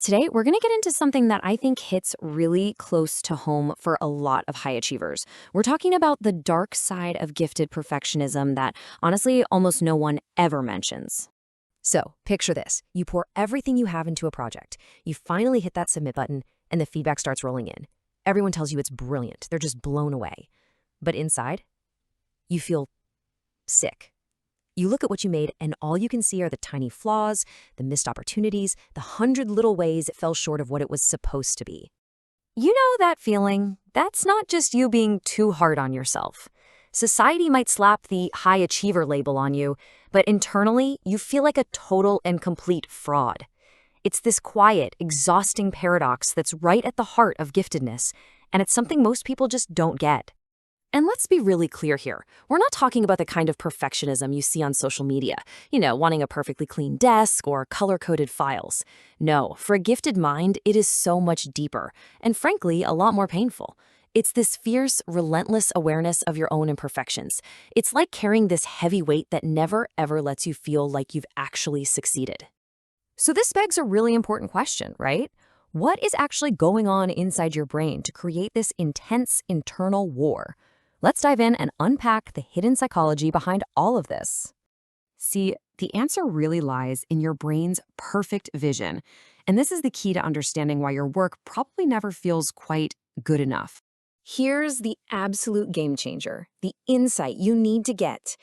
Today, we're going to get into something that I think hits really close to home for a lot of high achievers. We're talking about the dark side of gifted perfectionism that, honestly, almost no one ever mentions. So, picture this. You pour everything you have into a project. You finally hit that submit button, and the feedback starts rolling in. Everyone tells you it's brilliant. They're just blown away. But inside, you feel sick. You look at what you made, and all you can see are the tiny flaws, the missed opportunities, the 100 little ways it fell short of what it was supposed to be. You know that feeling? That's not just you being too hard on yourself. Society might slap the high achiever label on you, but internally, you feel like a total and complete fraud. It's this quiet, exhausting paradox that's right at the heart of giftedness, and it's something most people just don't get. And let's be really clear here. We're not talking about the kind of perfectionism you see on social media, wanting a perfectly clean desk or color-coded files. No, for a gifted mind, it is so much deeper, and frankly, a lot more painful. It's this fierce, relentless awareness of your own imperfections. It's like carrying this heavy weight that never, ever lets you feel like you've actually succeeded. So, this begs a really important question, right? What is actually going on inside your brain to create this intense internal war? Let's dive in and unpack the hidden psychology behind all of this. See, the answer really lies in your brain's perfect vision. And this is the key to understanding why your work probably never feels quite good enough. Here's the absolute game changer, the insight you need to get.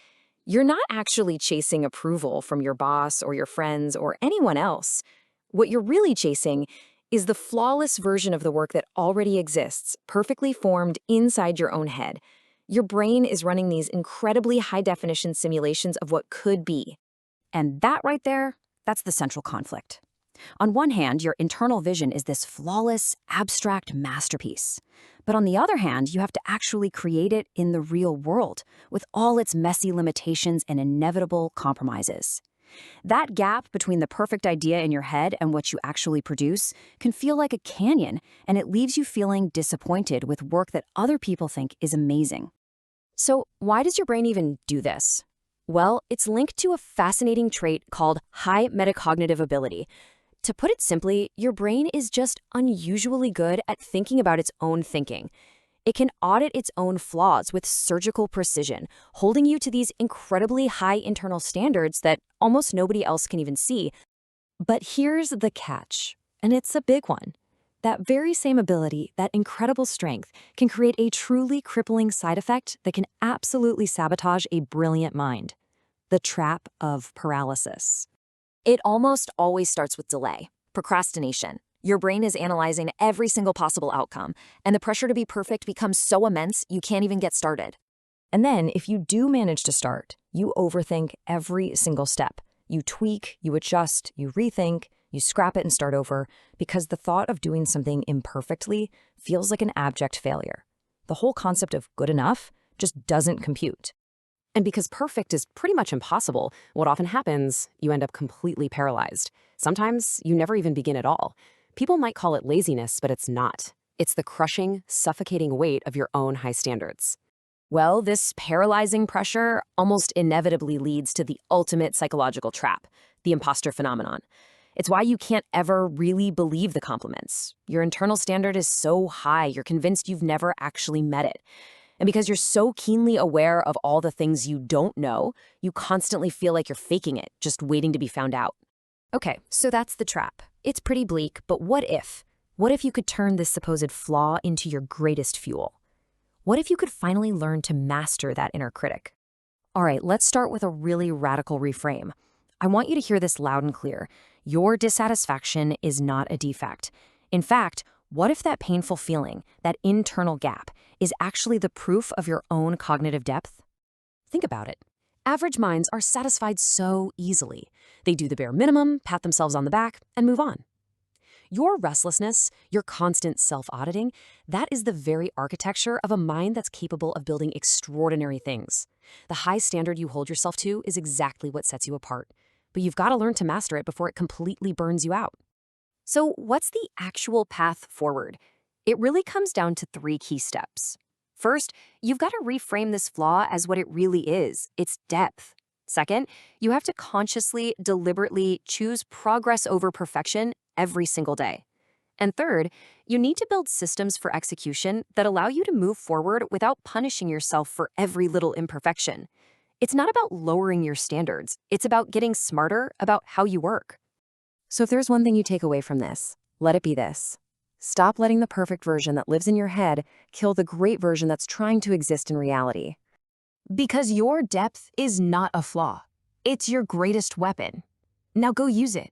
You're not actually chasing approval from your boss or your friends or anyone else. What you're really chasing is the flawless version of the work that already exists, perfectly formed inside your own head. Your brain is running these incredibly high-definition simulations of what could be. And that right there, that's the central conflict. On one hand, your internal vision is this flawless, abstract masterpiece. But on the other hand, you have to actually create it in the real world, with all its messy limitations and inevitable compromises. That gap between the perfect idea in your head and what you actually produce can feel like a canyon, and it leaves you feeling disappointed with work that other people think is amazing. So, why does your brain even do this? Well, it's linked to a fascinating trait called high metacognitive ability. To put it simply, your brain is just unusually good at thinking about its own thinking. It can audit its own flaws with surgical precision, holding you to these incredibly high internal standards that almost nobody else can even see. But here's the catch, and it's a big one. That very same ability, that incredible strength, can create a truly crippling side effect that can absolutely sabotage a brilliant mind: the trap of paralysis. It almost always starts with delay, procrastination. Your brain is analyzing every single possible outcome, and the pressure to be perfect becomes so immense you can't even get started. And then, if you do manage to start, you overthink every single step. You tweak, you adjust, you rethink, you scrap it and start over, because the thought of doing something imperfectly feels like an abject failure. The whole concept of good enough just doesn't compute. And because perfect is pretty much impossible, what often happens, you end up completely paralyzed. Sometimes you never even begin at all. People might call it laziness, but it's not. It's the crushing, suffocating weight of your own high standards. Well, this paralyzing pressure almost inevitably leads to the ultimate psychological trap, the imposter phenomenon. It's why you can't ever really believe the compliments. Your internal standard is so high, you're convinced you've never actually met it. And because you're so keenly aware of all the things you don't know, you constantly feel like you're faking it, just waiting to be found out. Okay, so that's the trap. It's pretty bleak, but what if? What if you could turn this supposed flaw into your greatest fuel? What if you could finally learn to master that inner critic? All right, let's start with a really radical reframe. I want you to hear this loud and clear. Your dissatisfaction is not a defect. In fact, what if that painful feeling, that internal gap, is actually the proof of your own cognitive depth? Think about it. Average minds are satisfied so easily. They do the bare minimum, pat themselves on the back, and move on. Your restlessness, your constant self-auditing, that is the very architecture of a mind that's capable of building extraordinary things. The high standard you hold yourself to is exactly what sets you apart. But you've got to learn to master it before it completely burns you out. So what's the actual path forward? It really comes down to 3 key steps. First, you've got to reframe this flaw as what it really is: its depth. Second, you have to consciously, deliberately choose progress over perfection every single day. And third, you need to build systems for execution that allow you to move forward without punishing yourself for every little imperfection. It's not about lowering your standards, it's about getting smarter about how you work. So if there's one thing you take away from this, let it be this. Stop letting the perfect version that lives in your head kill the great version that's trying to exist in reality. Because your depth is not a flaw. It's your greatest weapon. Now go use it.